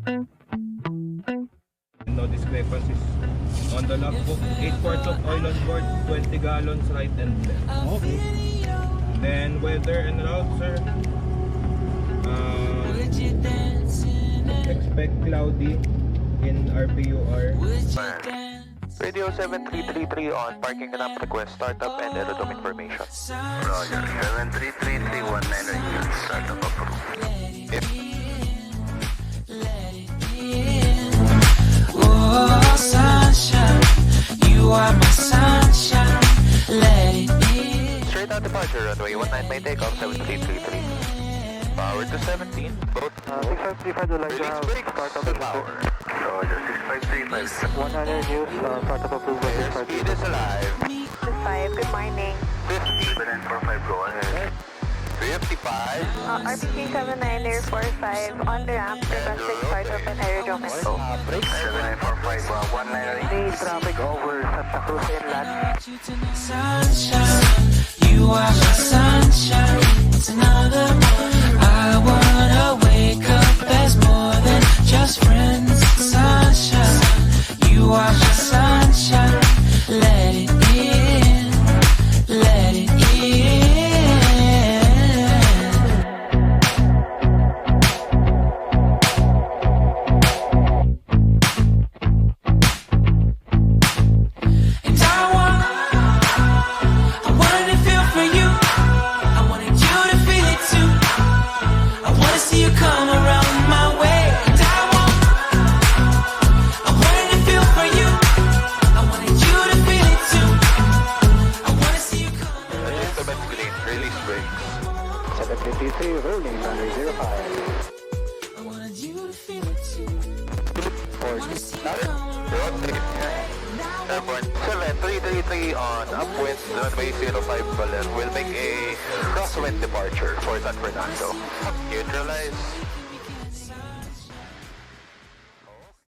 No discrepancies on the logbook. 8 quarts of oil on board, 20 gallons right and left. Okay. Then weather and route, sir. Expect cloudy in RPUR. Radio 7333 on parking ramp request startup and aerodrome information. Roger, 733319 startup approved. Oh, sunshine, you are my sunshine, let it in. Straight out departure, runway 19, may take off 7333. Power to 17, both 6535 would like to have startup and power. Roger, 6535. 100 use, startup approval. Speed is alive. 5, good morning. 50, 7945, go ahead. 55. RPC 79045 on the ramp, requesting startup and aerodrome info. Brakes. 7945, 198. Any traffic over Santa Cruz Inlet. Sunshine, you are my sunshine, it's another one. I wanna wake up as more than just friends. Sunshine, you are my sunshine, let it in, let it in. And I wanted to feel for you, I wanted you to feel it too. I wanna see you come around my way. And I wanted to feel for you, I wanted you to feel it too. I wanna see you come around. Adjustment green, release brakes. 7333, rolling, runway 05. I wanted you to feel it too. I wanna see you come Road around. trip. Airborne 7333 on upwind, runway 05 Baler will make a crosswind departure for San Fernando. Neutralize.